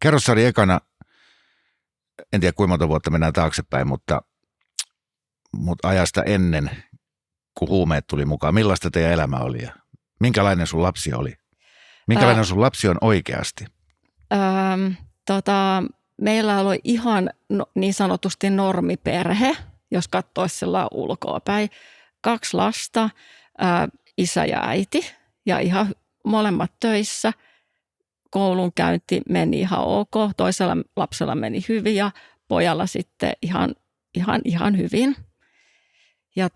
Kerro Sari ekana, en tiedä kuinka monta vuotta mennään taaksepäin, mutta ajasta ennen, kun huumeet tuli mukaan, millaista teidän elämä oli ja minkälainen sun lapsi oli? Minkälainen sun lapsi on oikeasti? Meillä oli ihan niin sanotusti normiperhe, jos katsoisi sillä ulkoa päin. 2 lasta, isä ja äiti ja ihan molemmat töissä. Koulunkäynti meni ihan ok, toisella lapsella meni hyvin ja pojalla sitten ihan hyvin. Ja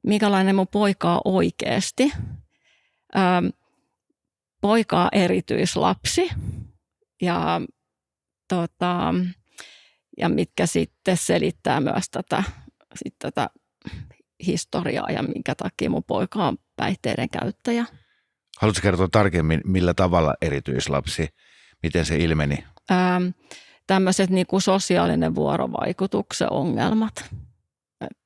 minkälainen mun poika on oikeasti? Poika on erityislapsi ja mitkä sitten selittää myös tätä historiaa ja minkä takia mun poika on päihteiden käyttäjä. Haluatko kertoa tarkemmin, millä tavalla erityislapsi, miten se ilmeni? Tämmöiset niin kuin sosiaalinen vuorovaikutuksen ongelmat.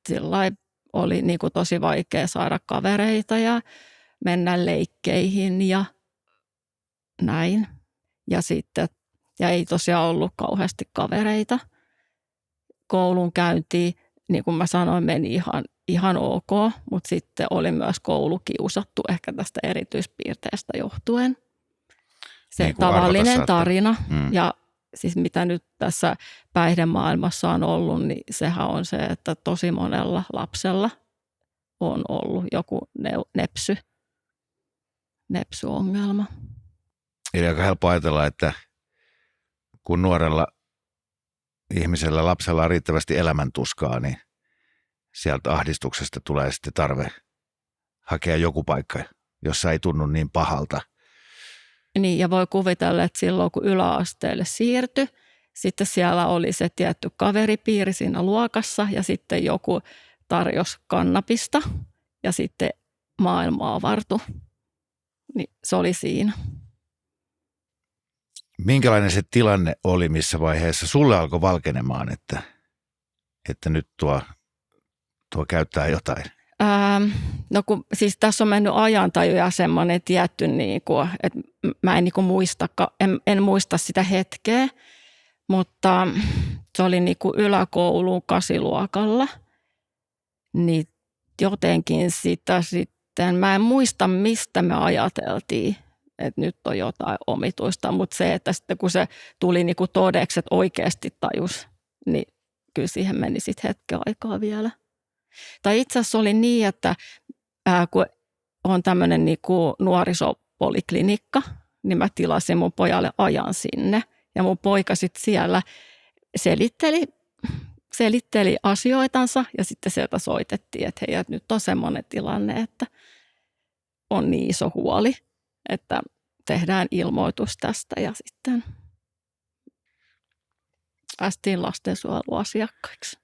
Sillain oli niin kuin tosi vaikea saada kavereita ja mennä leikkeihin ja näin. Ja ei tosiaan ollut kauheasti kavereita. Koulunkäynti, niin kuin mä sanoin, meni ihan ok, mutta sitten oli myös koulukiusattu ehkä tästä erityispiirteestä johtuen. Se niin tavallinen tarina ja siis mitä nyt tässä päihdemaailmassa on ollut, niin sehän on se, että tosi monella lapsella on ollut joku nepsy-ongelma. Eli aika helppo ajatella, että kun nuorella ihmisellä, lapsella on riittävästi elämäntuskaa, niin sieltä ahdistuksesta tulee sitten tarve hakea joku paikka, jossa ei tunnu niin pahalta. Niin, ja voi kuvitella, että silloin kun yläasteelle siirtyi, sitten siellä oli se tietty kaveripiiri siinä luokassa ja sitten joku tarjosi kannabista ja sitten maailma avartui. Niin se oli siinä. Minkälainen se tilanne oli, missä vaiheessa sulle alkoi valkenemaan, että nyt tuo käyttää jotain? No kun siis tässä on mennyt ajantaju ja semmoinen tietty, niin kuin, että mä en muista sitä hetkeä, mutta se oli niin kuin yläkoulun 8-luokalla, niin jotenkin sitä sitten, mä en muista mistä me ajateltiin, että nyt on jotain omituista, mutta se, että sitten kun se tuli niin kuin todeksi, että oikeasti tajus, niin kyllä siihen meni sitten hetken aikaa vielä. Tai itse asiassa oli niin, että kun on tämmöinen niin kuin nuorisopoliklinikka, niin mä tilasin mun pojalle ajan sinne. Ja mun poika sitten siellä selitteli asioitansa ja sitten sieltä soitettiin, että hei, nyt on semmoinen tilanne, että on niin iso huoli, että tehdään ilmoitus tästä ja sitten päästiin lastensuojeluasiakkaiksi.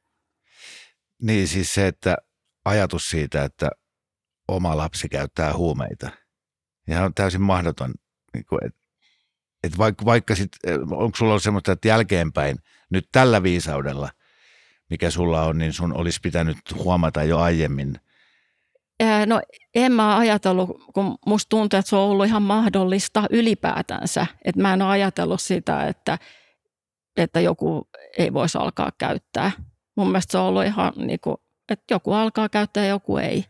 Niin siis se, että ajatus siitä, että oma lapsi käyttää huumeita, ihan on täysin mahdoton. Että vaikka sitten, onko sulla ollut semmoista, että jälkeenpäin nyt tällä viisaudella, mikä sulla on, niin sun olisi pitänyt huomata jo aiemmin? No en mä ajatellut, kun musta tuntuu, että se on ollut ihan mahdollista ylipäätänsä. Että mä en ole ajatellut sitä, että joku ei voisi alkaa käyttää. Mun mielestä se on ollut ihan niin kuin, että joku alkaa käyttää ja joku ei.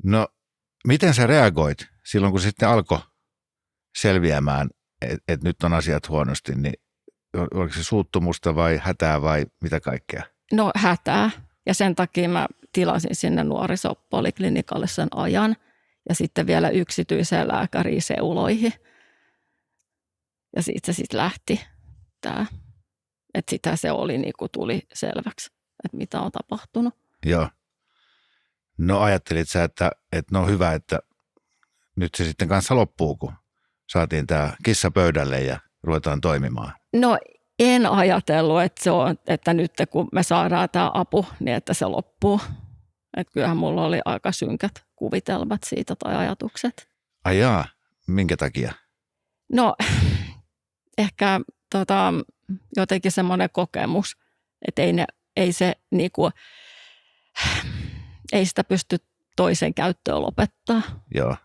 No, miten sä reagoit silloin, kun sitten alkoi selviämään, että nyt on asiat huonosti, niin oliko se suuttumusta vai hätää vai mitä kaikkea? No hätää ja sen takia mä tilasin sinne nuorisopoliklinikalle sen ajan ja sitten vielä yksityiseen lääkäriin seuloihin. Ja siitä se sitten lähti tämä. Että sitä se oli, niin kuin tuli selväksi, että mitä on tapahtunut. Joo. No ajattelit sä, että no hyvä, että nyt se sitten kanssa loppuu, kun saatiin tämä kissa pöydälle ja ruvetaan toimimaan. No en ajatellut, että nyt kun me saadaan tämä apu, niin että se loppuu. Että kyllähän mulla oli aika synkät kuvitelmat siitä tai ajatukset. Ai jaa, minkä takia? No ehkä jotenkin semmoinen kokemus, että ei sitä pysty toisen käyttöön lopettaa. Joo.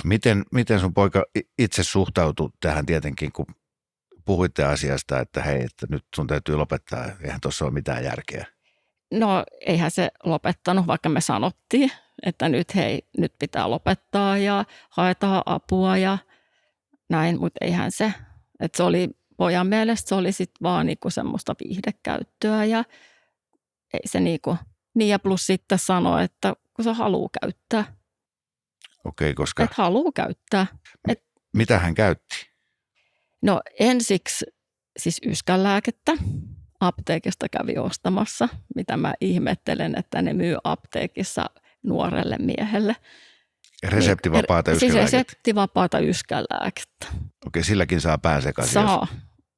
Miten sun poika itse suhtautui tähän tietenkin, kun puhuitte asiasta, että hei, että nyt sun täytyy lopettaa, eihän tuossa ole mitään järkeä. No eihän se lopettanut, vaikka me sanottiin, että nyt pitää lopettaa ja haetaan apua ja näin, mutta eihän se, että se oli pojan mielestä se oli sitten vaan niinku semmoista viihdekäyttöä ja ei se niinku, niin ja plus sitten sanoi, että kun se haluaa käyttää. Okei, koska... Että haluaa käyttää. Mitä hän käytti? No ensiksi siis yskänlääkettä apteekista kävi ostamassa, mitä mä ihmettelen, että ne myy apteekissa nuorelle miehelle. Reseptivapaata yskänlääkettä? Siis reseptivapaata yskänlääkettä. Okei, silläkin saa pään sekaisin.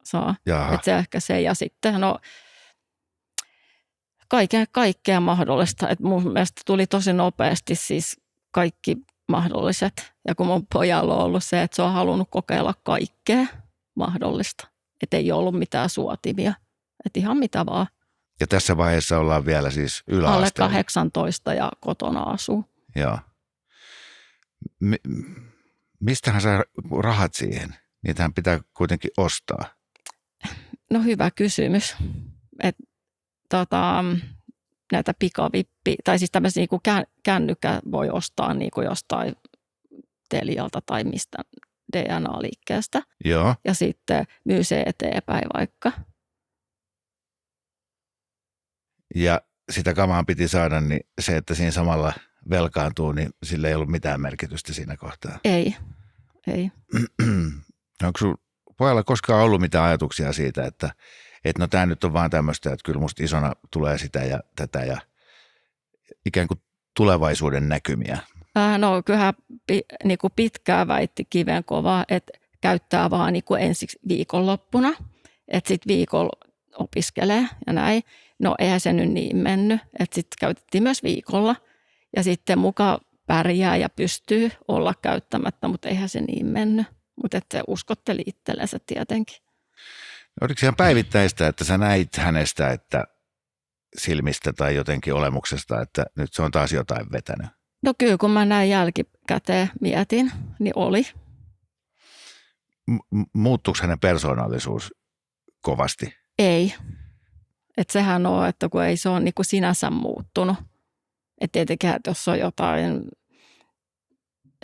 Saa. Että se ehkä se ja sitten no kaikkea mahdollista. Et mun mielestä tuli tosi nopeasti siis kaikki mahdolliset. Ja kun mun pojalla on ollut se, että se on halunnut kokeilla kaikkea mahdollista. Että ei ollut mitään suotimia. Että ihan mitä vaan. Ja tässä vaiheessa ollaan vielä siis yläasteella. Alle 18 ja kotona asuu. Joo. Mistähän saa rahat siihen? Niitähän pitää kuitenkin ostaa. No hyvä kysymys. Näitä tai siis tämmöisiä niin kännykkä voi ostaa niin kuin jostain Telialta tai mistä DNA-liikkeestä. Joo. Ja sitten myy se eteenpäin vaikka. Ja sitä kamaa piti saada, niin se, että siinä samalla velkaantuu, niin sillä ei ollut mitään merkitystä siinä kohtaa. Ei. Onko sun pojalla koskaan ollut mitään ajatuksia siitä, että no tämä nyt on vaan tämmöistä, että kyllä musta isona tulee sitä ja tätä ja ikään kuin tulevaisuuden näkymiä? No kyllähän niin kuin pitkään väitti kivenkovaa, että käyttää vaan niin kuin ensiksi viikonloppuna, että sitten viikolla opiskelee ja näin. No eihän se nyt niin mennyt, että sitten käytettiin myös viikolla ja sitten muka pärjää ja pystyy olla käyttämättä, mutta eihän se niin mennyt. Mutta että se uskotteli itsellensä tietenkin. Oliko ihan päivittäistä, että sä näit hänestä, että silmistä tai jotenkin olemuksesta, että nyt se on taas jotain vetänyt? No kyllä, kun mä näin jälkikäteen mietin, niin oli. Muuttuiko hänen persoonallisuus kovasti? Ei. Että sehän on, että kun ei se ole niin kuin sinänsä muuttunut. Että tietenkin, että jos on jotain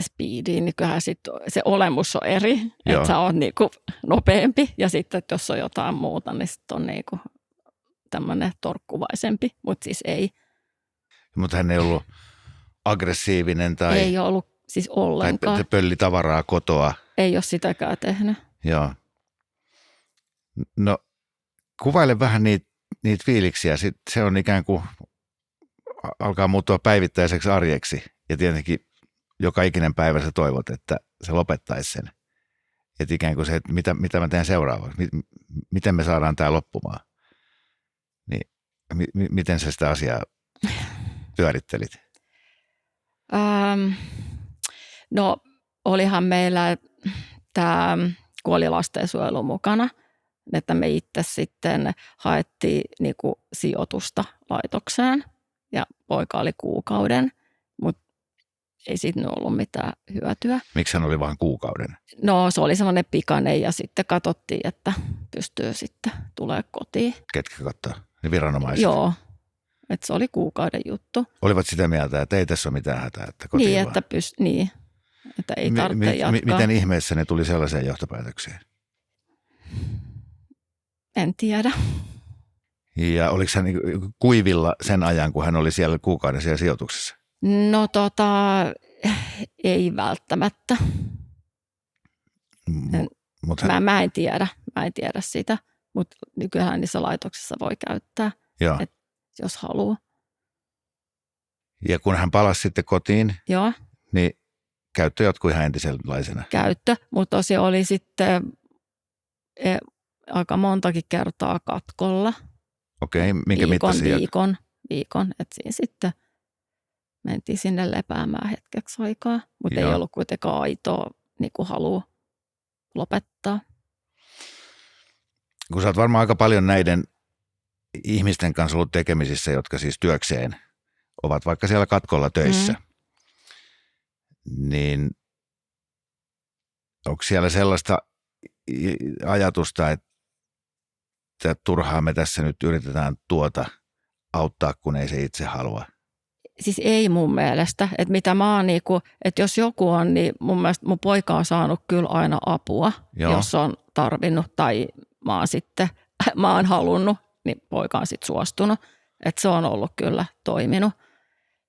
speediä, niin kyllähän sit se olemus on eri. Että sä oot niin kuin nopeampi ja sitten, että jos on jotain muuta, niin sitten on niin kuin tämmöinen torkkuvaisempi, mutta siis ei. Mutta hän ei ollut aggressiivinen tai... Ei ollut siis ollenkaan. Tai pölli tavaraa kotoa. Ei ole sitäkään tehnyt. Joo. No kuvaile vähän niitä fiiliksiä. Sitten se on ikään kuin alkaa muuttua päivittäiseksi arjeksi. Ja tietenkin joka ikinen päivä sä toivot, että se lopettaisi sen. Että ikään kuin se, että mitä mä teen seuraavaksi. Miten me saadaan tämä loppumaan. Niin miten sä sitä asiaa pyörittelit? No olihan meillä tämä kuoli lastensuojelu mukana, että me itse sitten haettiin niinku sijoitusta laitokseen ja poika oli kuukauden, mutta ei siitä nyt ollut mitään hyötyä. Miksi hän oli vain kuukauden? No se oli semmoinen pikainen ja sitten katsottiin, että pystyy sitten tulee kotiin. Ketkä katsoo? Ne viranomaiset? Joo, että se oli kuukauden juttu. Olivat sitä mieltä, että ei tässä ole mitään hätää, että kotiin niin, vaan. Että ei tarvitse jatkaa. Miten ihmeessä ne tuli sellaiseen johtopäätökseen? En tiedä. Ja oliko hän kuivilla sen ajan, kun hän oli siellä kuukauden siellä sijoituksessa? No ei välttämättä. Mä en tiedä. Mä en tiedä sitä, mutta nykyään niissä laitoksissa voi käyttää, jos haluaa. Ja kun hän palasi sitten kotiin, joo, niin käyttö jatkui ihan entisenlaisena. Käyttö, mutta se oli sitten aika montakin kertaa katkolla. Okei, minkä mittaisia? Viikon, että siinä sitten mentiin sinne lepäämään hetkeksi aikaa, mutta ei ollut kuitenkaan aitoa niin kuin halua lopettaa. Kun sä oot varmaan aika paljon näiden ihmisten kanssa ollut tekemisissä, jotka siis työkseen ovat vaikka siellä katkolla töissä, niin onko siellä sellaista ajatusta, että turhaan me tässä nyt yritetään auttaa, kun ei se itse halua? Siis ei mun mielestä, että mitä mä oon niinku, että jos joku on, niin mun mielestä mun poika on saanut kyllä aina apua, Joo. jos on tarvinnut tai mä oon halunnut, niin poika on sitten suostunut, että se on ollut kyllä toiminut.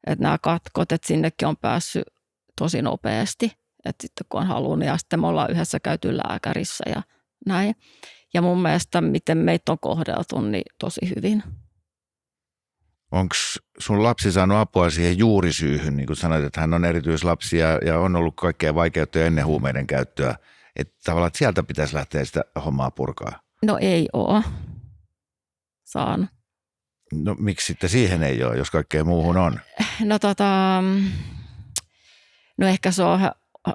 Että nämä katkot, että sinnekin on päässyt tosi nopeasti, että sitten kun on halunnut ja sitten me ollaan yhdessä käyty lääkärissä ja näin. Ja mun mielestä miten meitä on kohdeltu, niin tosi hyvin. Onko sun lapsi saanut apua siihen juurisyyhyn, niin kuin sanoit, että hän on erityislapsi ja on ollut kaikkea vaikeutta ennen huumeiden käyttöä, että tavallaan että sieltä pitäisi lähteä sitä hommaa purkaa? No ei ole saanut. No miksi sitten siihen ei ole, jos kaikkea muuhun on? No ehkä se on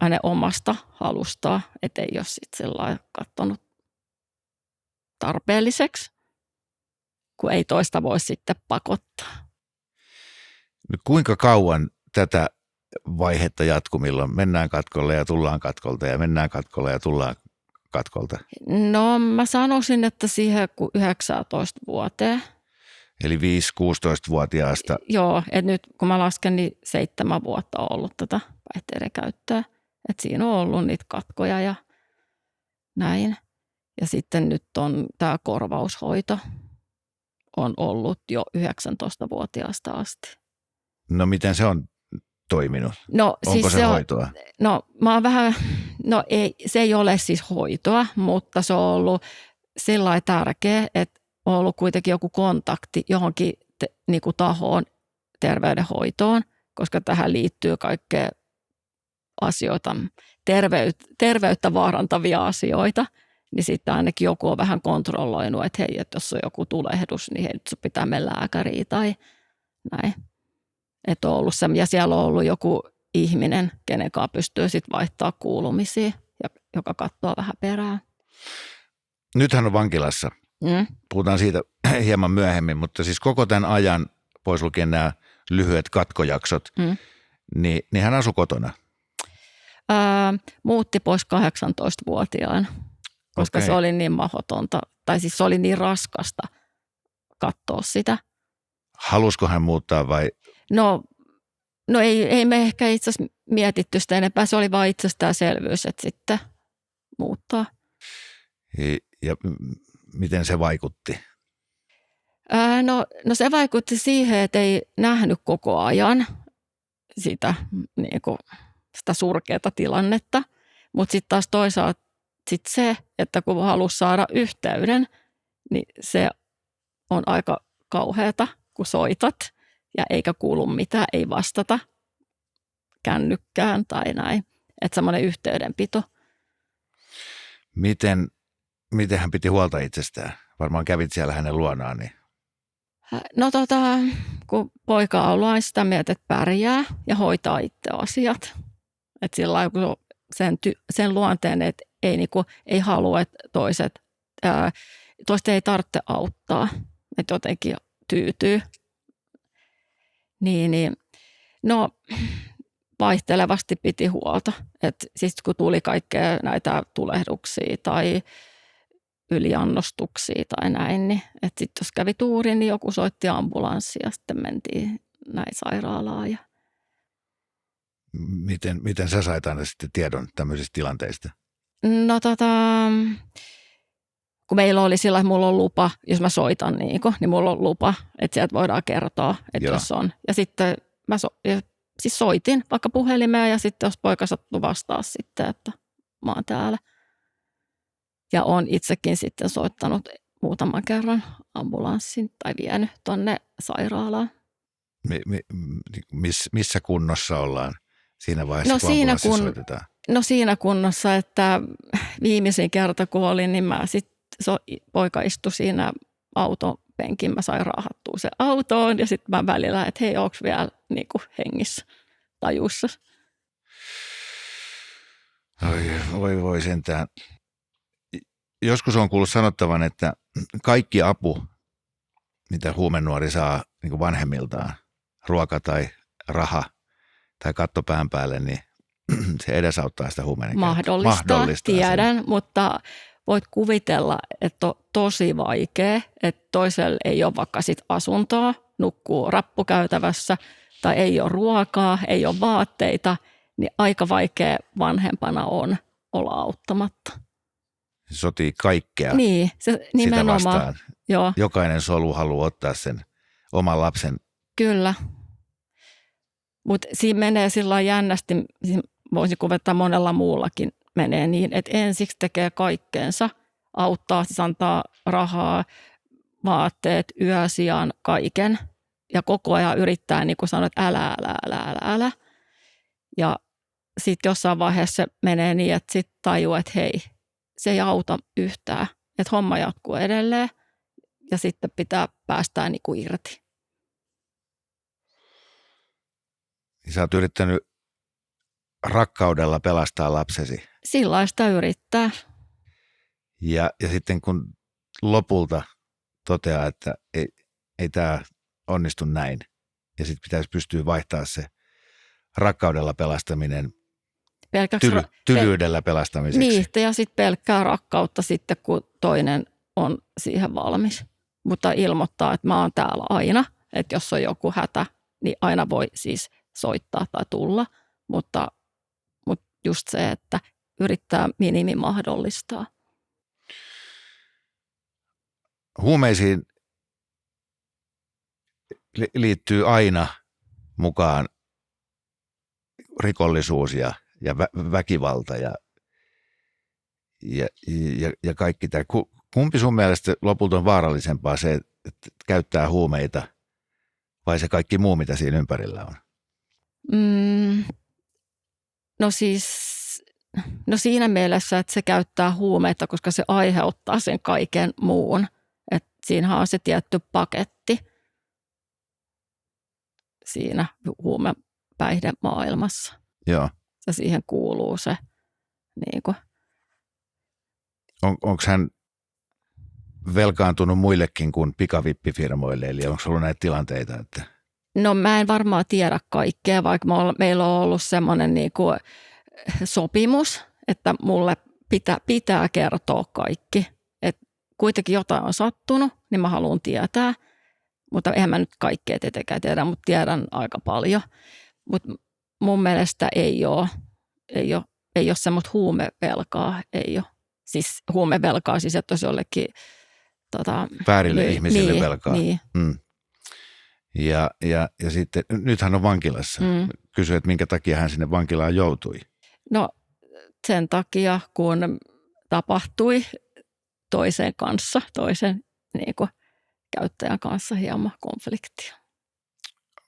hänen omasta halustaan, ettei ole sitten sellainen katsonut tarpeelliseksi, kun ei toista voi sitten pakottaa. No kuinka kauan tätä vaihetta jatkuu, milloin mennään katkolle ja tullaan katkolta ja mennään katkolle ja tullaan katkolta? No mä sanoisin, että siihen kun 19 vuoteen. Eli 5-16-vuotiaasta. Joo, että nyt kun mä lasken, niin 7 vuotta on ollut tätä päihteiden käyttöä. Että siinä on ollut niitä katkoja ja näin. Ja sitten nyt on tämä korvaushoito on ollut jo 19-vuotiaasta asti. No miten se on toiminut? No, onko siis se hoitoa? Se ei ole siis hoitoa, mutta se on ollut sellainen tärkeä, että on ollut kuitenkin joku kontakti johonkin niinku tahoon terveydenhoitoon, koska tähän liittyy kaikkea asioita, terveyttä vaarantavia asioita, niin sitten ainakin joku on vähän kontrolloinut, että hei, että jos on joku tulehdus, niin hei, nyt pitää mennä lääkäriin tai näin. Että on ollut se, ja siellä on ollut joku ihminen, kenen kanssa pystyy sitten vaihtaa kuulumisia, joka katsoo vähän perään. Nyt hän on vankilassa. Puhutaan siitä hieman myöhemmin, mutta siis koko tämän ajan, pois lukien nämä lyhyet katkojaksot, niin hän asui kotona. Muutti pois 18-vuotiaana, koska se oli niin mahdotonta, tai siis se oli niin raskasta katsoa sitä. Halusko hän muuttaa vai? No ei me ehkä itse asiassa mietitty sitä enempää, se oli vain itsestäänselvyys, että sitten muuttaa. Ja miten se vaikutti? No se vaikutti siihen, että ei nähnyt koko ajan sitä, niin kuin, sitä surkeata tilannetta, mutta sitten taas toisaalta se, että kun halusi saada yhteyden, niin se on aika kauheata, kun soitat ja eikä kuulu mitään, ei vastata kännykkään tai näin. Että semmoinen yhteydenpito. Miten hän piti huolta itsestään? Varmaan kävit siellä hänen luonaan. Niin. No kun poika on ollut sitä mieltä, että pärjää ja hoitaa itse asiat. Että sillä lailla, kun sen luonteen, että ei halua, että toiset ei tarvitse auttaa. Että jotenkin tyytyy. No vaihtelevasti piti huolta. Että siis kun tuli kaikkea näitä tulehduksia tai yliannostuksia tai näin, niin että sitten jos kävi tuuri, niin joku soitti ambulanssia ja sitten mentiin näin sairaalaan. Miten sä sait aina sitten tiedon tämmöisistä tilanteista? No kun meillä oli sillä, että mulla on lupa, jos mä soitan niin mulla on lupa, että sieltä voidaan kertoa, että jos on. Ja sitten mä siis soitin vaikka puhelimeen ja sitten jos poika sattui vastaa sitten, että mä oon täällä. Ja olen itsekin sitten soittanut muutaman kerran ambulanssin tai vienyt tonne sairaalaan. Missä kunnossa ollaan siinä vaiheessa, kun ambulanssi soitetaan? No siinä kunnossa, että viimeisin kerta kun olin, niin poika istui siinä autopenkin. Mä sain raahattua se autoon ja sitten mä välillä, että hei, onko vielä niin kuin hengissä tajussa. Voi sentään. Joskus on kuullut sanottavan, että kaikki apu, mitä huumenuori saa niin kuin vanhemmiltaan, ruoka tai raha tai katto pään päälle, niin se edesauttaa sitä huumeiden mahdollistaa tiedän, sen. mutta voit kuvitella, että on tosi vaikea, että toisella ei ole vaikka sit asuntoa, nukkuu rappukäytävässä tai ei ole ruokaa, ei ole vaatteita, niin aika vaikea vanhempana on olla auttamatta. Se sotii kaikkea niin, se nimenomaan, sitä vastaan. Joo. Jokainen solu haluaa ottaa sen oman lapsen. Kyllä, mutta siinä menee sillä jännästi, voisin kuvitella monella muullakin menee niin, että ensiksi tekee kaikkeensa, auttaa, siis antaa rahaa, vaatteet, yösijan, kaiken. Ja koko ajan yrittää niin kuin sanoa, että älä. Ja sitten jossain vaiheessa se menee niin, että sitten tajuu, että hei, se ei auta yhtään. Että homma jatkuu edelleen ja sitten pitää päästää niin kuin irti. Sä oot yrittänyt rakkaudella pelastaa lapsesi. Sillaista yrittää. Ja sitten kun lopulta toteaa, että ei tämä onnistu näin, ja sitten pitäisi pystyä vaihtaa se rakkaudella pelastaminen tylyydellä pelastamiseksi. Niin, ja sitten pelkkää rakkautta sitten, kun toinen on siihen valmis. Mutta ilmoittaa, että mä oon täällä aina, että jos on joku hätä, niin aina voi siis soittaa tai tulla, mutta just se, että yrittää minimi mahdollistaa. Huumeisiin liittyy aina mukaan rikollisuus ja väkivalta ja kaikki tämä. Kumpi sun mielestä lopulta on vaarallisempaa se, että käyttää huumeita vai se kaikki muu, mitä siinä ympärillä on? No siinä mielessä, että se käyttää huumeita, koska se aiheuttaa sen kaiken muun. Et siinähän on se tietty paketti siinä huumepäihdemaailmassa. Joo. Ja siihen kuuluu se. Niin kuin. Onko hän velkaantunut muillekin kuin pikavippifirmoille? Eli onko ollut näitä tilanteita? Että... No mä en varmaan tiedä kaikkea, vaikka meillä on ollut semmoinen niin kuin sopimus, että mulle pitää kertoa kaikki. Et kuitenkin jotain on sattunut, niin mä haluan tietää, mutta eihän mä nyt kaikkea tietenkään tiedä, mutta tiedän aika paljon. Mutta mun mielestä ei ole semmoista huumevelkaa, ei ole. Siis huumevelkaa, siis että olisi jollekin väärille ihmisille velkaa. Niin. Ja sitten, nyt hän on vankilassa. Kysyi, että minkä takia hän sinne vankilaan joutui. No sen takia, kun tapahtui toisen niin kuin, käyttäjän kanssa hieman konfliktia.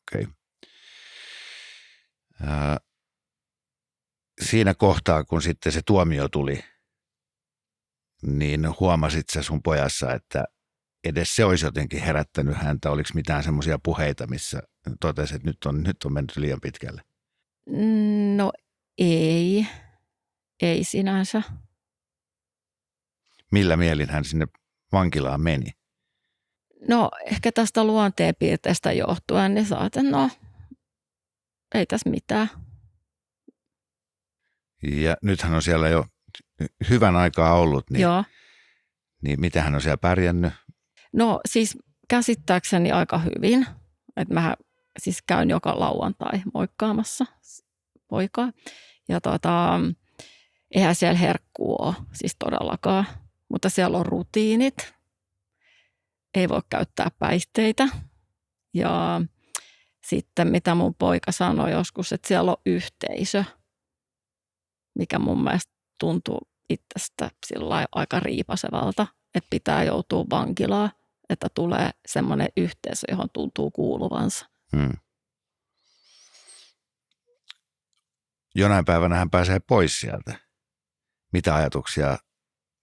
Okei. Siinä kohtaa, kun sitten se tuomio tuli, niin huomasit sä sun pojassa, että edes se olisi jotenkin herättänyt häntä? Oliko mitään semmoisia puheita, missä totesi, että nyt on mennyt liian pitkälle? No ei sinänsä. Millä mielin hän sinne vankilaan meni? No ehkä tästä luonteenpiirteestä johtuen, niin saaten, ei tässä mitään. Ja nythän on siellä jo hyvän aikaa ollut, Joo. Niin miten hän on siellä pärjännyt? No siis käsittääkseni aika hyvin. Että mä siis käyn joka lauantai moikkaamassa poikaa. Ja eihän siellä herkkuu ole, siis todellakaan. Mutta siellä on rutiinit. Ei voi käyttää päihteitä. Ja sitten mitä mun poika sanoi joskus, että siellä on yhteisö, mikä mun mielestä tuntuu itsestä sillä aika riipasevalta, että pitää joutua vankilaan, että tulee semmoinen yhteisö, johon tuntuu kuuluvansa. Jonain päivänä hän pääsee pois sieltä. Mitä ajatuksia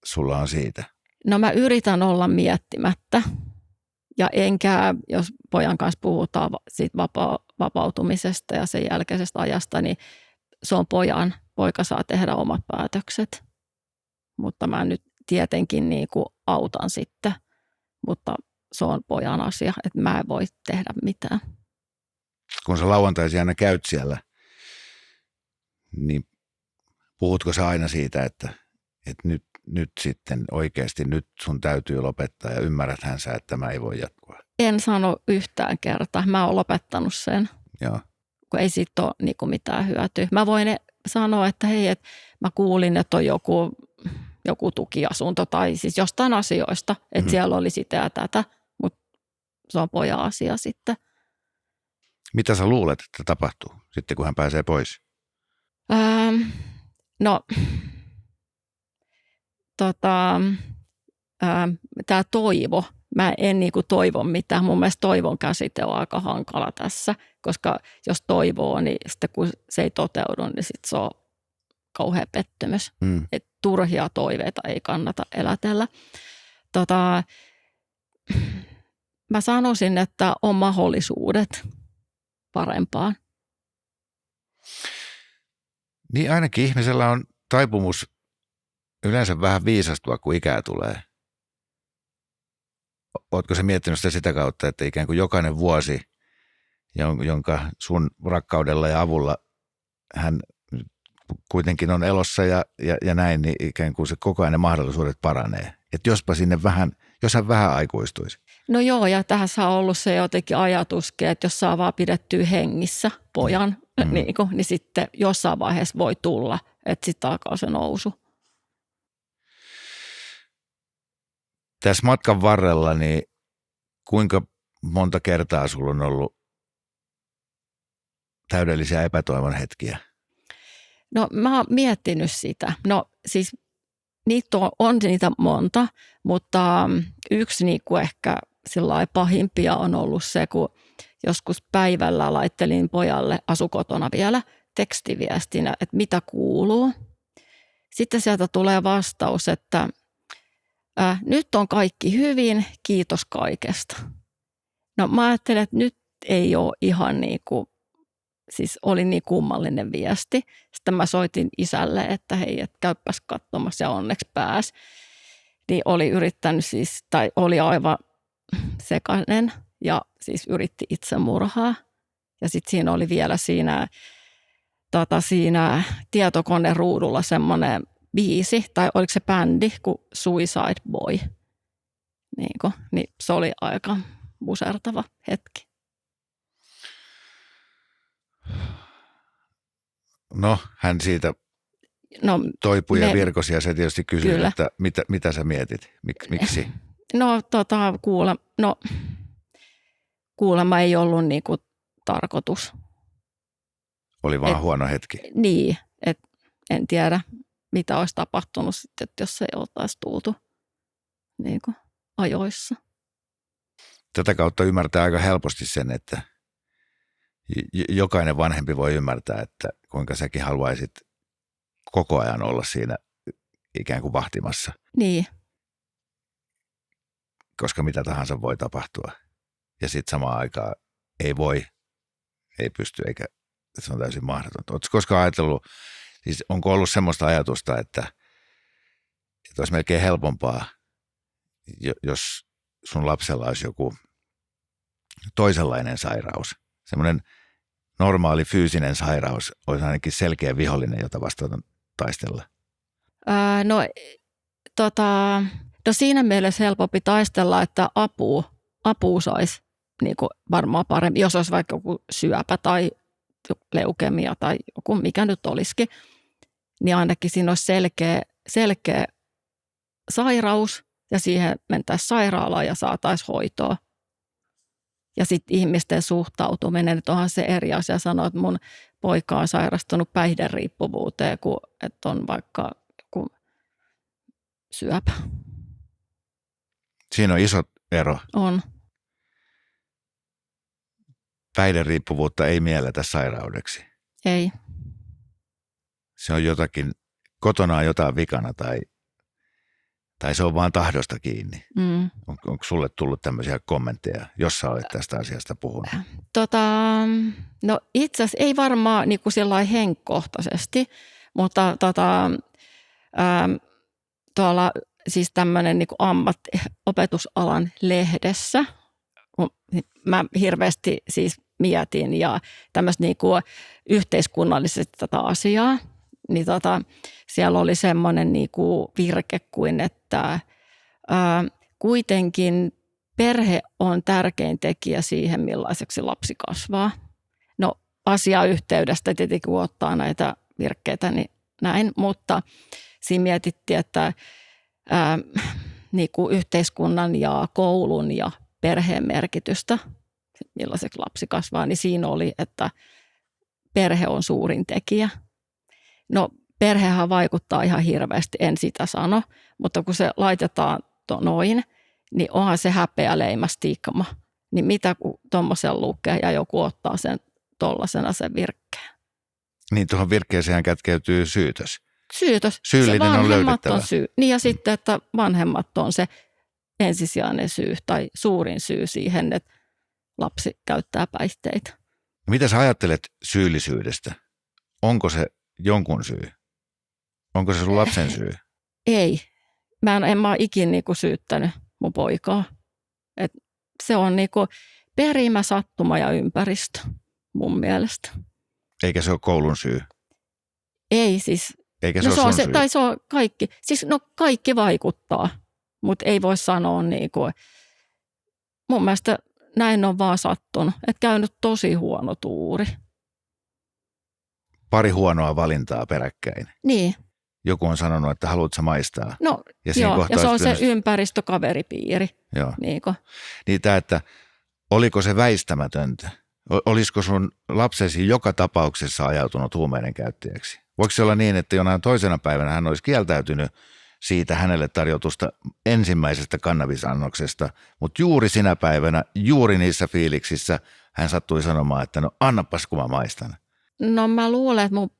sulla on siitä? No mä yritän olla miettimättä. Ja enkä, jos pojan kanssa puhutaan siitä vapautumisesta ja sen jälkeisestä ajasta, niin se on poika saa tehdä omat päätökset. Mutta mä nyt tietenkin niin kuin autan sitten, mutta se on pojan asia, että mä en voi tehdä mitään. Kun sä lauantaisin aina käyt siellä, niin puhutko sä aina siitä, että nyt sitten oikeasti nyt sun täytyy lopettaa ja ymmärräthän sä, että tämä ei voi jatkua? En sano yhtään kertaa. Mä oon lopettanut sen, Joo. kun ei siitä ole niin kuin mitään hyötyä. Mä voin sanoa, että hei, että mä kuulin, että on joku tukiasunto tai siis jostain asioista, että siellä oli sitä ja tätä, mutta se on pojan asia sitten. Mitä sä luulet, että tapahtuu sitten, kun hän pääsee pois? No, tämä toivo. Mä en niinku toivo mitään. Mun mielestä toivon käsite on aika hankala tässä, koska jos toivoo, niin sitten kun se ei toteudu, niin sitten se on kauhea pettymys. Et turhia toiveita ei kannata elätellä. Mä sanoisin, että on mahdollisuudet parempaan. Niin ainakin ihmisellä on taipumus yleensä vähän viisastua, kun ikää tulee. Ootko sä miettinyt sitä kautta, että ikään kuin jokainen vuosi, jonka sun rakkaudella ja avulla hän kuitenkin on elossa ja näin, niin ikään kuin se koko ajan ne mahdollisuudet paranee. Että jospa sinne vähän, jos hän vähän aikuistuisi. No joo, ja tässä on ollut se jotenkin ajatuskin, että jos saa vaan pidettyä hengissä pojan, niin sitten jossain vaiheessa voi tulla, että sitten alkaa se nousu. Tässä matkan varrella, niin kuinka monta kertaa sulla on ollut täydellisiä epätoivon hetkiä? No mä oon miettinyt sitä. No siis niitä on niitä monta, mutta yksi niinku ehkä sillai pahimpia on ollut se, kun joskus päivällä laittelin pojalle, asu kotona vielä, tekstiviestinä, että mitä kuuluu. Sitten sieltä tulee vastaus, että nyt on kaikki hyvin, kiitos kaikesta. No mä ajattelen, että nyt ei ole ihan niin kuin, siis oli niin kummallinen viesti. Sitten mä soitin isälle, että hei, että käyppäs katsomassa ja onneksi pääsi. Niin oli yrittänyt siis, tai oli aivan sekainen ja siis yritti itsemurhaa. Ja sitten siinä oli vielä siinä tietokoneen ruudulla semmoinen biisi, tai oliko se bändi, kuin Suicide Boy. Niin se oli aika musertava hetki. No, hän siitä toipui ja virkosi ja se tietysti kysyi, kyllä, että mitä sä mietit, miksi? No kuulemma ei ollut niinku tarkoitus. Oli vaan huono hetki. Niin, että en tiedä mitä olisi tapahtunut sitten, jos ei oltaisi tultu niinku ajoissa. Tätä kautta ymmärtää aika helposti sen, että jokainen vanhempi voi ymmärtää, että kuinka säkin haluaisit koko ajan olla siinä ikään kuin vahtimassa. Niin. Koska mitä tahansa voi tapahtua. Ja sitten samaan aikaan ei pysty, eikä se on täysin mahdotonta. Oletko koskaan ajatellut, siis onko ollut semmoista ajatusta, että olisi melkein helpompaa, jos sun lapsella olisi joku toisenlainen sairaus. Semmoinen normaali fyysinen sairaus olisi ainakin selkeä vihollinen, jota vastaan taistella. No siinä mielessä helpompi taistella, että apua saisi niin kuin varmaan paremmin, jos olisi vaikka joku syöpä tai leukemia tai joku mikä nyt olisikin, niin ainakin siinä olisi selkeä sairaus ja siihen mentäisiin sairaalaan ja saataisiin hoitoa. Ja sitten ihmisten suhtautuminen, että onhan se eri asia sanoa, että mun poika on sairastunut päihderiippuvuuteen, kun että on vaikka joku syöpä. Siinä on iso ero. On. Päihderiippuvuutta ei mielletä sairaudeksi. Ei. Se on jotakin, kotona on jotain vikana tai se on vaan tahdosta kiinni. Onko sulle tullut tämmöisiä kommentteja, jos sä olet tästä asiasta puhunut? No itse asiassa ei varmaan niin kuin sellainen henkkohtaisesti, mutta tuolla siis tämmöinen niin kuin opetusalan lehdessä, kun mä hirveästi siis mietin ja tämmöistä niin kuin yhteiskunnallisesti tätä asiaa, niin siellä oli semmoinen niin kuin virke kuin, että kuitenkin perhe on tärkein tekijä siihen, millaiseksi lapsi kasvaa. No asiayhteydestä tietenkin kun ottaa näitä virkkeitä, niin näin, mutta siinä mietittiin, että niin kuin yhteiskunnan ja koulun ja perheen merkitystä, millaiseksi lapsi kasvaa, niin siinä oli, että perhe on suurin tekijä. No perhehän vaikuttaa ihan hirveästi, en sitä sano, mutta kun se laitetaan noin, niin onhan se häpeäleima stigma. Niin mitä kun tuommoisen lukee ja joku ottaa sen tollasena sen virkkeen. Niin tuohon virkkeeseen kätkeytyy syytös. Syyllinen on löydettävä. On syy. Niin ja sitten, että vanhemmat on se ensisijainen syy tai suurin syy siihen, että lapsi käyttää päihteitä. Mitä sä ajattelet syyllisyydestä? Onko se jonkun syy? Onko se sun lapsen syy? Ei. En mä ole ikinä niinku syyttänyt mun poikaa. Et se on niinku perimä, sattuma ja ympäristö mun mielestä. Eikä se ole koulun syy? Ei siis. Eikä se ole sun syy? Tai se on kaikki. Siis kaikki vaikuttaa, mutta ei voi sanoa niinku. Mun mielestä näin on vaan sattunut. Että käynyt tosi huono tuuri. Pari huonoa valintaa peräkkäin. Niin. Joku on sanonut, että haluatko maistaa. No ja joo, ja se on se ympäristökaveripiiri. Joo. Niin että oliko se väistämätöntä? Olisiko sun lapsesi joka tapauksessa ajautunut huumeiden käyttäjäksi? Voiko se olla niin, että jonain toisena päivänä hän olisi kieltäytynyt siitä hänelle tarjotusta ensimmäisestä kannabisannoksesta, mutta juuri sinä päivänä, juuri niissä fiiliksissä hän sattui sanomaan, että no annapas kun mä maistan. No mä luulen, että mun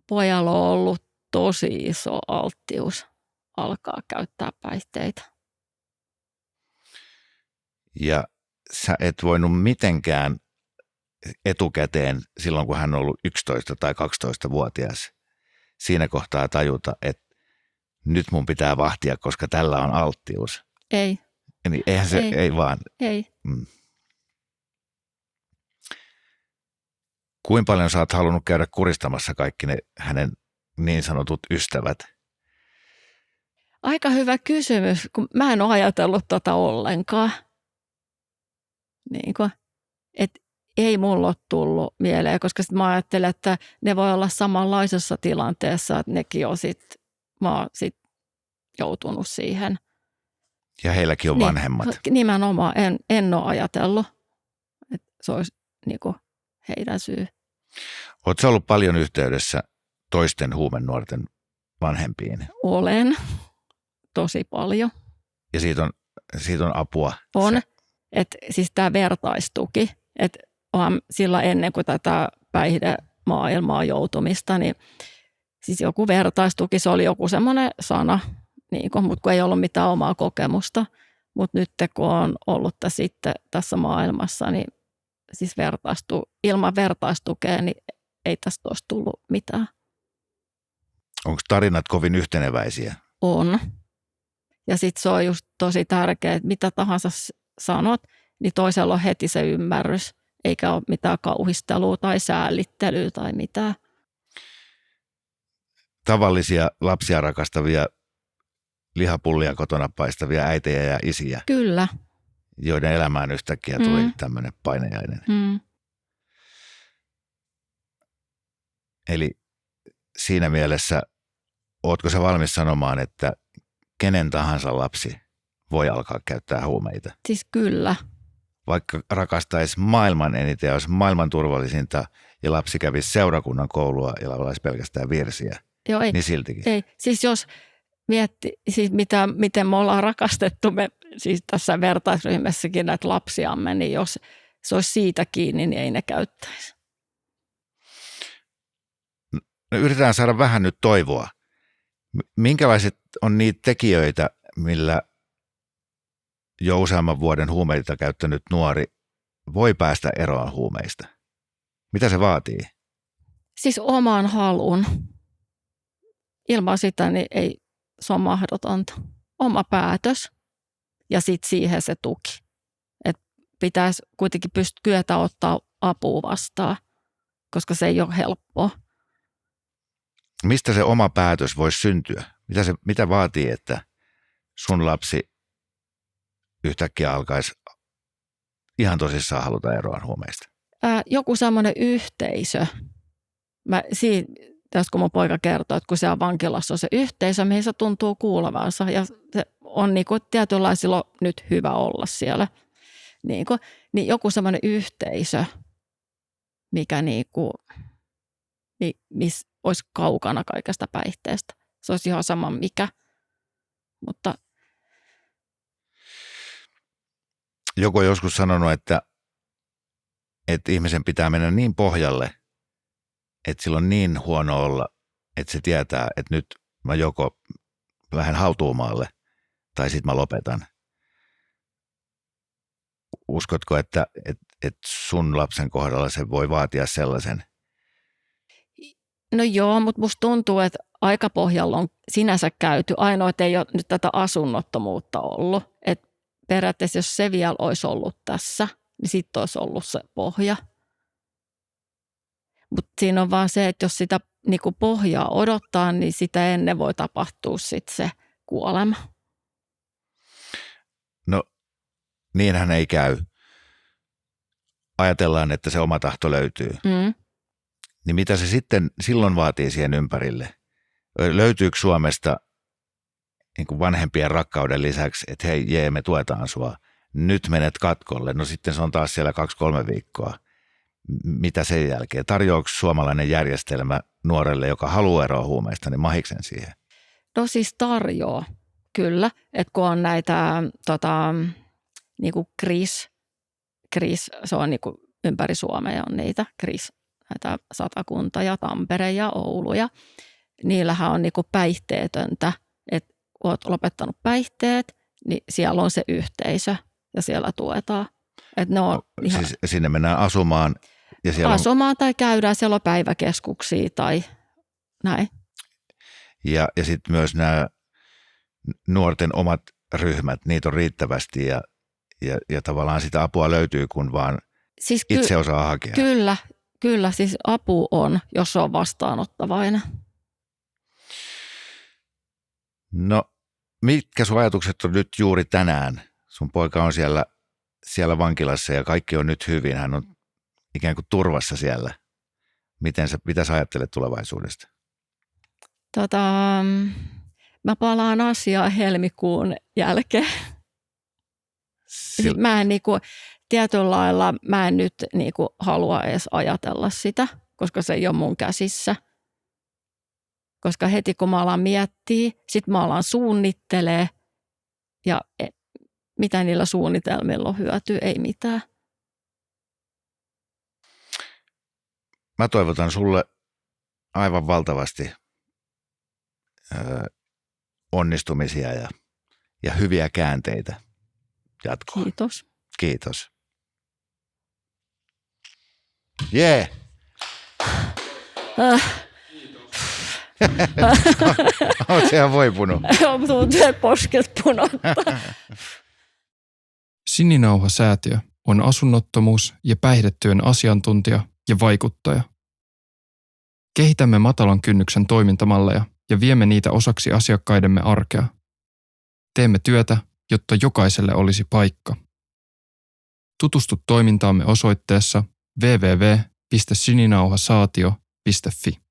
pojalla on ollut tosi iso alttius alkaa käyttää päihteitä. Ja sä et voinut mitenkään etukäteen silloin, kun hän on ollut 11 tai 12-vuotias, siinä kohtaa tajuta, että nyt mun pitää vahtia, koska tällä on alttius. Ei. Niin eihän se, ei vaan. Ei. Kuinka paljon sä oot halunnut käydä kuristamassa kaikki ne hänen niin sanotut ystävät? Aika hyvä kysymys, kun mä en ole ajatellut tota ollenkaan. Niin kuin, että ei mulla ole tullut mieleen, koska sit mä ajattelen, että ne voi olla samanlaisessa tilanteessa, että nekin on mä oon sit joutunut siihen. Ja heilläkin on vanhemmat. Nimenomaan, en ole ajatellut, että se olisi niin kuin heidän syy. Oletko sä ollut paljon yhteydessä toisten huumenuorten vanhempiin? Olen, tosi paljon. Ja siitä on apua? On, että siis tämä vertaistuki, että onhan sillä ennen kuin tätä päihdemaailmaa joutumista, niin siis joku vertaistuki, se oli joku semmoinen sana, mutta kun ei ollut mitään omaa kokemusta. Mutta nyt kun on ollut sitten tässä maailmassa, niin siis ilman vertaistukea, niin ei tästä olisi tullut mitään. Onko tarinat kovin yhteneväisiä? On. Ja sitten se on just tosi tärkeää, että mitä tahansa sanot, niin toisella on heti se ymmärrys, eikä ole mitään kauhistelua tai säälittelyä tai mitään. Tavallisia lapsia rakastavia, lihapullia kotona paistavia äitejä ja isiä. Kyllä. Joiden elämään yhtäkkiä tuli tämmöinen painajainen. Eli siinä mielessä, ootko sä valmis sanomaan, että kenen tahansa lapsi voi alkaa käyttää huumeita? Siis kyllä. Vaikka rakastaisi maailman eniten ja olisi maailman turvallisinta ja lapsi kävisi seurakunnan koulua ja laulaisi pelkästään virsiä, joo, ei, niin siltikin. Ei, siis jos siis miten me ollaan rakastettu me siis tässä vertaisryhmässäkin näitä lapsiamme, niin jos se olisi siitä kiinni, niin ei ne käyttäisi. No, yritetään saada vähän nyt toivoa. Minkälaiset on niitä tekijöitä, millä jo useamman vuoden huumeita käyttänyt nuori voi päästä eroon huumeista? Mitä se vaatii? Siis oman halun. Ilman sitä niin ei, se on mahdotonta. Oma päätös ja sitten siihen se tuki. Et pitäisi kuitenkin kyetä ottaa apua vastaan, koska se ei ole helppoa. Mistä se oma päätös voisi syntyä? Mitä vaatii, että sun lapsi yhtäkkiä alkaisi ihan tosissaan haluta eroa huumeista? Joku semmoinen yhteisö. Tässä kun mun poika kertoo, että kun se on vankilassa on se yhteisö, mihin se tuntuu kuulevansa ja se on niin kuin tietynlaisilla nyt hyvä olla siellä. Niin joku semmoinen yhteisö, mikä missä olisi kaukana kaikesta päihteestä. Se olisi ihan sama mikä, mutta joku on joskus sanonut, että ihmisen pitää mennä niin pohjalle, että sillä on niin huono olla, että se tietää, että nyt mä joko lähden hautuumaalle tai sitten mä lopetan. Uskotko, että sun lapsen kohdalla se voi vaatia sellaisen? No joo, mutta musta tuntuu, että aikapohjalla on sinänsä käyty. Ainoa, että ei ole nyt tätä asunnottomuutta ollut. Et periaatteessa jos se vielä olisi ollut tässä, niin sitten olisi ollut se pohja. Mutta siinä on vaan se, että jos sitä niinku pohjaa odottaa, niin sitä ennen voi tapahtua sitten se kuolema. No niinhän ei käy. Ajatellaan, että se oma tahto löytyy. Niin mitä se sitten silloin vaatii siihen ympärille? Löytyykö Suomesta niin kuin vanhempien rakkauden lisäksi, että hei me tuetaan sua, nyt menet katkolle, no sitten se on taas siellä 2-3 viikkoa. Mitä sen jälkeen? Tarjoako suomalainen järjestelmä nuorelle, joka haluaa eroa huumeista, niin mahiksen siihen? No siis tarjoaa, kyllä. Että kun on näitä niinku KRIS, se on niinku ympäri Suomea on niitä KRIS, näitä Satakunta ja Tampere ja Oulu. Ja niillähän on niinku päihteetöntä, että kun olet lopettanut päihteet, niin siellä on se yhteisö ja siellä tuetaan. Että ne on ihan siis sinne mennään asumaan. Ja siellä asumaan tai käydään, siellä on päiväkeskuksia tai näin. Ja sitten myös nämä nuorten omat ryhmät, niitä on riittävästi ja tavallaan sitä apua löytyy, kun vaan siis itse osaa hakea. Kyllä, siis apu on, jos se on vastaanottavainen. No, mitkä sun ajatukset on nyt juuri tänään? Sun poika on siellä vankilassa ja kaikki on nyt hyvin. Hän on ikään kuin turvassa siellä. Mitä sä ajattelet tulevaisuudesta? Mä palaan asiaan helmikuun jälkeen. Mä en tietyllä lailla mä en nyt halua edes ajatella sitä, koska se ei ole mun käsissä. Koska heti kun mä alan miettiä, sit mä alan suunnittelee ja mitä niillä suunnitelmilla on hyötyä, ei mitään. Mä toivotan sulle aivan valtavasti onnistumisia ja hyviä käänteitä jatkoon. Kiitos. Kiitos. Jee! Oot ihan voipunut. Tuntuu posket punottaa. Sininauha-säätiö on asunnottomuus- ja päihdetyön asiantuntija ja vaikuttaja. Kehitämme matalan kynnyksen toimintamalleja ja viemme niitä osaksi asiakkaidemme arkea. Teemme työtä, jotta jokaiselle olisi paikka. Tutustu toimintaamme osoitteessa www.sininauhasaatio.fi.